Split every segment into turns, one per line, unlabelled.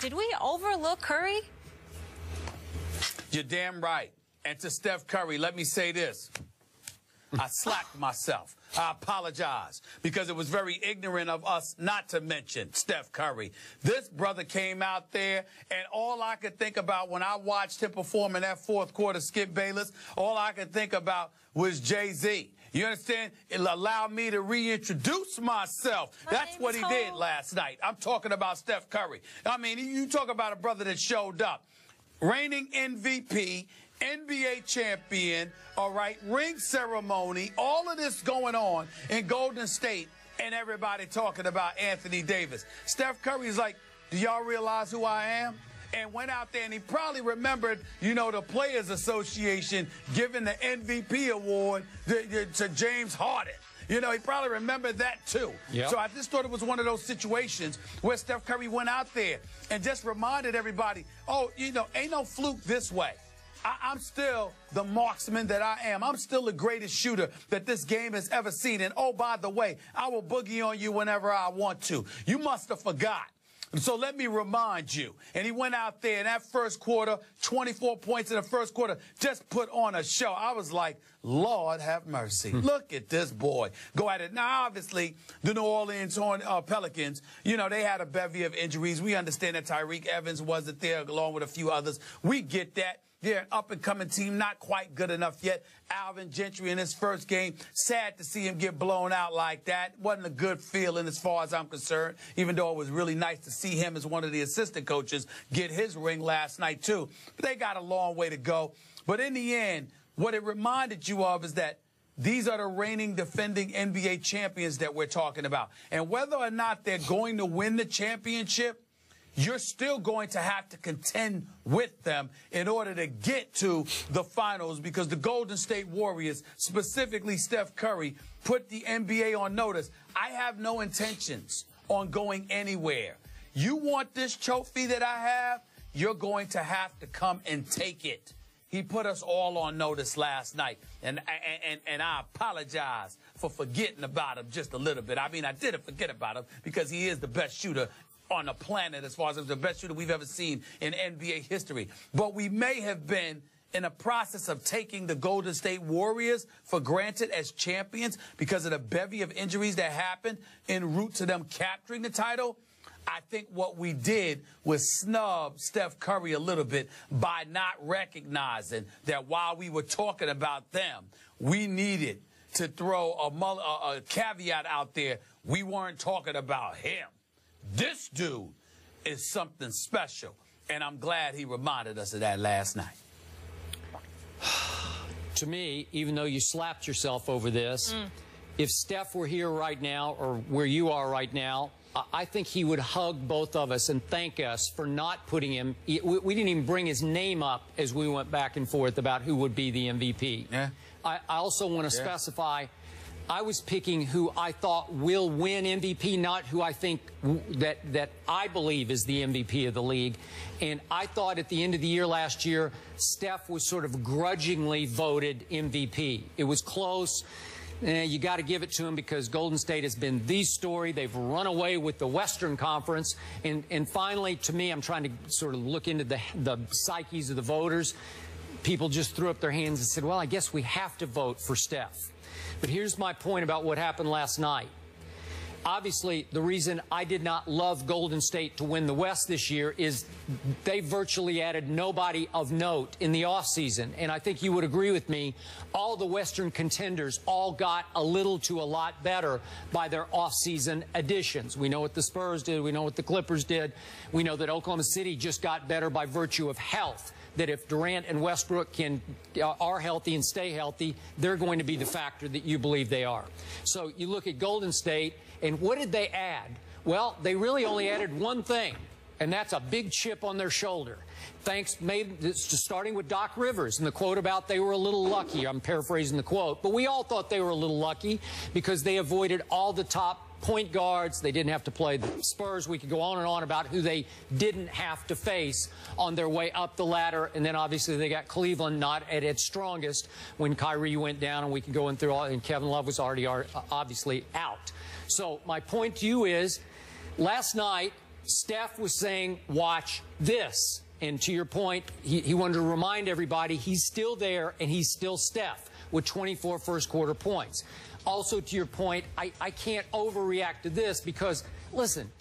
did we overlook Curry?
You're damn right. And to Steph Curry, let me say this. I slacked myself. I apologize because it was very ignorant of us not to mention Steph Curry. This brother came out there, and all I could think about when I watched him perform in that fourth quarter, Skip Bayless, all I could think about was Jay-Z. You understand? It allowed me to reintroduce myself. That's what he did last night. I'm talking about Steph Curry. I mean, you talk about a brother that showed up. Reigning MVP, NBA champion, all right, ring ceremony, all of this going on in Golden State, and everybody talking about Anthony Davis. Steph Curry's like, do y'all realize who I am? And went out there, and he probably remembered, you know, the Players Association giving the MVP award to James Harden. You know, he probably remembered that, too. Yep. So I just thought it was one of those situations where Steph Curry went out there and just reminded everybody, oh, you know, ain't no fluke this way. I'm still the marksman that I am. I'm still the greatest shooter that this game has ever seen. And, oh, by the way, I will boogie on you whenever I want to. You must have forgot. So let me remind you. And he went out there in that first quarter, 24 points in the first quarter, just put on a show. I was like, Lord have mercy. Look at this boy. Go at it. Now, obviously, the New Orleans Pelicans, you know, they had a bevy of injuries. We understand that Tyreke Evans wasn't there along with a few others. We get that. They're an up-and-coming team, not quite good enough yet. Alvin Gentry in his first game, sad to see him get blown out like that. Wasn't a good feeling as far as I'm concerned, even though it was really nice to see him as one of the assistant coaches get his ring last night, too. But they got a long way to go. But in the end, what it reminded you of is that these are the reigning, defending NBA champions that we're talking about. And whether or not they're going to win the championship, you're still going to have to contend with them in order to get to the finals, because the Golden State Warriors, specifically Steph Curry, put the NBA on notice. I have no intentions on going anywhere. You want this trophy that I have, you're going to have to come and take it. He put us all on notice last night, and I apologize for forgetting about him just a little bit. I mean, I didn't forget about him because he is the best shooter on the planet as far as the best shooter we've ever seen in NBA history. But we may have been in a process of taking the Golden State Warriors for granted as champions because of the bevy of injuries that happened en route to them capturing the title. I think what we did was snub Steph Curry a little bit by not recognizing that while we were talking about them, we needed to throw a caveat out there. We weren't talking about him. This dude is something special, and I'm glad he reminded us of that last night.
To me, even though you slapped yourself over this, if Steph were here right now or where you are right now, I think he would hug both of us and thank us for not putting him. We didn't even bring his name up as we went back and forth about who would be the MVP. Yeah. I also want to specify, I was picking who I thought will win MVP, not who I think that I believe is the MVP of the league. And I thought at the end of the year last year, Steph was sort of grudgingly voted MVP. It was close. You got to give it to him because Golden State has been the story. They've run away with the Western Conference. And finally, to me, I'm trying to sort of look into the psyches of the voters. People just threw up their hands and said, well, I guess we have to vote for Steph. But here's my point about what happened last night. Obviously, the reason I did not love Golden State to win the West this year is they virtually added nobody of note in the offseason. And I think you would agree with me, all the Western contenders all got a little to a lot better by their offseason additions. We know what the Spurs did. We know what the Clippers did. We know that Oklahoma City just got better by virtue of health. That if Durant and Westbrook are healthy and stay healthy, they're going to be the factor that you believe they are. So you look at Golden State, and what did they add? Well, they really only added one thing, and that's a big chip on their shoulder. Thanks, starting with Doc Rivers and the quote about they were a little lucky. I'm paraphrasing the quote, but we all thought they were a little lucky because they avoided all the top point guards. They didn't have to play the Spurs. We could go on and on about who they didn't have to face on their way up the ladder. And then obviously they got Cleveland not at its strongest when Kyrie went down, and we can go in through all, and Kevin Love was already obviously out. So my point to you is, last night, Steph was saying, watch this. And to your point, he wanted to remind everybody he's still there and he's still Steph with 24 first-quarter points. Also, to your point, I can't overreact to this because, listen,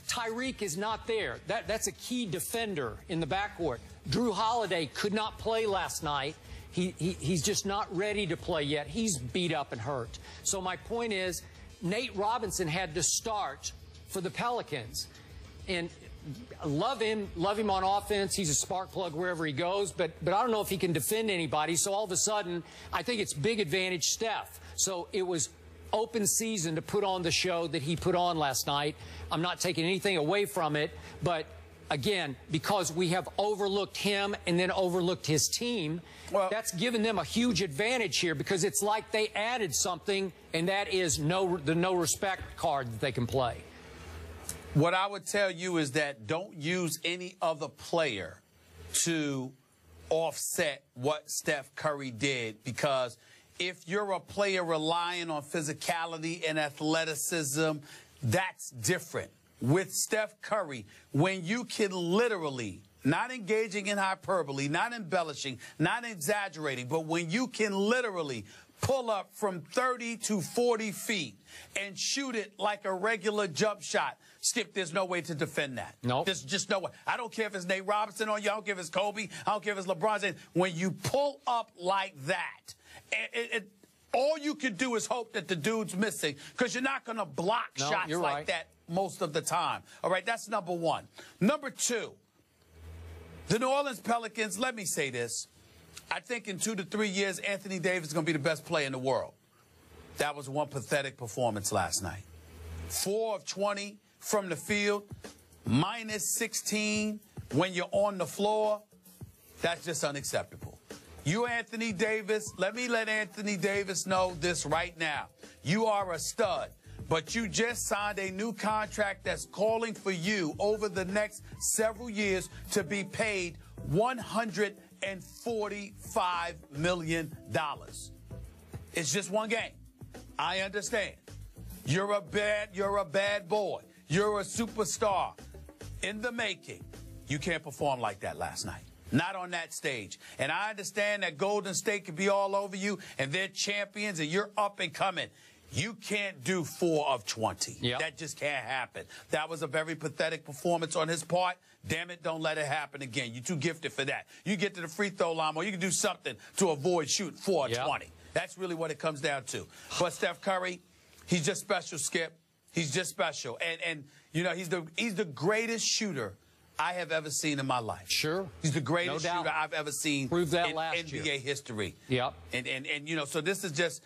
Tyreek is not there. That's a key defender in the backcourt. Drew Holiday could not play last night. He's just not ready to play yet. He's beat up and hurt. So my point is, Nate Robinson had to start for the Pelicans. And love him on offense. He's a spark plug wherever he goes, but I don't know if he can defend anybody. So all of a sudden, I think it's big advantage Steph. So it was open season to put on the show that he put on last night. I'm not taking anything away from it, but again, because we have overlooked him and then overlooked his team, well, that's given them a huge advantage here because it's like they added something, and that is the no respect card that they can play.
What I would tell you is that don't use any other player to offset what Steph Curry did, because if you're a player relying on physicality and athleticism, that's different. With Steph Curry, when you can literally, not engaging in hyperbole, not embellishing, not exaggerating, but when you can literally pull up from 30 to 40 feet and shoot it like a regular jump shot, Skip, there's no way to defend that.
No.
There's just no way. I don't care if it's Nate Robinson on you. I don't care if it's Kobe. I don't care if it's LeBron. When you pull up like that, all you can do is hope that the dude's missing, because you're not going to block shots like that most of the time. All right, that's number one. Number two, the New Orleans Pelicans, let me say this. I think in 2 to 3 years, Anthony Davis is going to be the best player in the world. That was one pathetic performance last night. 4 of 20 from the field, minus 16 when you're on the floor. That's just unacceptable. You, Anthony Davis, let Anthony Davis know this right now. You are a stud, but you just signed a new contract that's calling for you over the next several years to be paid $145 million. It's just one game. I understand. You're a bad boy. You're a superstar in the making. You can't perform like that last night. Not on that stage. And I understand that Golden State could be all over you and they're champions and you're up and coming. You can't do 4 of 20. Yep. That just can't happen. That was a very pathetic performance on his part. Damn it, don't let it happen again. You're too gifted for that. You get to the free throw line, or you can do something to avoid shooting 4 of 20. That's really what it comes down to. But Steph Curry, he's just special, Skip. He's just special. And you know, he's the greatest shooter I have ever seen in my life. Sure. He's the greatest shooter I've ever seen in NBA history. Yep. And you know, so this is just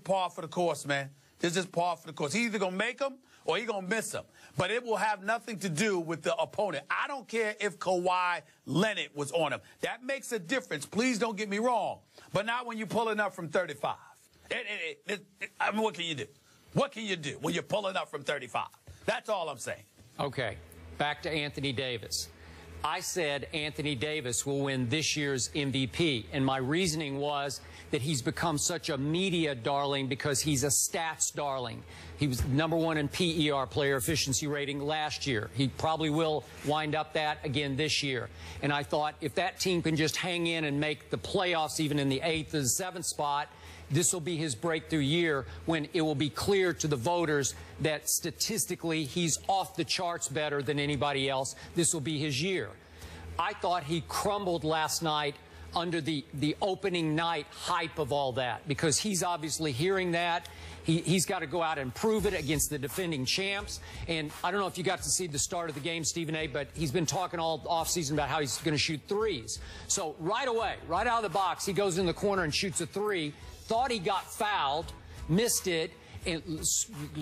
par for the course, man. This is par for the course. He's either going to make them or he's going to miss them. But it will have nothing to do with the opponent. I don't care if Kawhi Leonard was on him. That makes a difference. Please don't get me wrong. But not when you're pulling up from 35. I mean, what can you do? What can you do when you're pulling up from 35? That's all I'm saying.
Okay. Back to Anthony Davis. I said Anthony Davis will win this year's MVP, and my reasoning was that he's become such a media darling because he's a stats darling. He was #1 in PER, player efficiency rating, last year. He probably will wind up that again this year. And I thought if that team can just hang in and make the playoffs even in the 8th or the 7th spot, this will be his breakthrough year when it will be clear to the voters that statistically he's off the charts better than anybody else. This will be his year. I thought he crumbled last night under the opening night hype of all that, because he's obviously hearing that. He's got to go out and prove it against the defending champs. And I don't know if you got to see the start of the game, Stephen A., but he's been talking all offseason about how he's going to shoot threes. So right away, right out of the box, he goes in the corner and shoots a 3. Thought he got fouled, missed it, and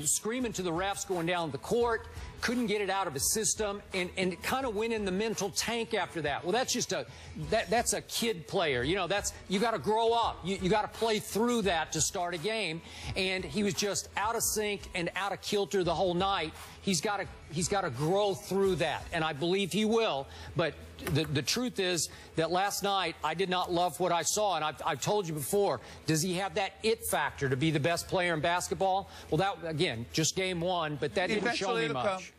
screaming to the refs going down the court, couldn't get it out of his system, and it kind of went in the mental tank after that. Well, that's just that's a kid player. You know, you got to grow up. You got to play through that to start a game. And he was just out of sync and out of kilter the whole night. He's got to grow through that, and I believe he will. But the truth is that last night I did not love what I saw, and I've told you before. Does he have that it factor to be the best player in basketball? Well, that, again, just game 1, but that didn't show me much.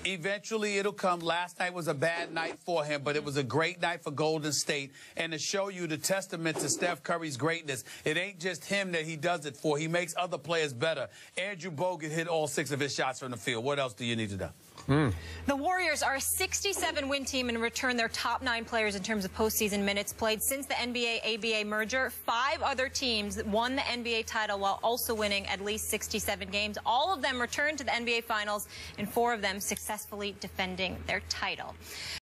Eventually, it'll come. Last night was a bad night for him, but it was a great night for Golden State. And to show you the testament to Steph Curry's greatness, it ain't just him that he does it for. He makes other players better. Andrew Bogut hit all 6 of his shots from the field. What else do you need to know?
The Warriors are a 67-win team and return their top 9 players in terms of postseason minutes played since the NBA-ABA merger. 5 other teams won the NBA title while also winning at least 67 games. All of them returned to the NBA Finals, and 4 of them successfully defending their title.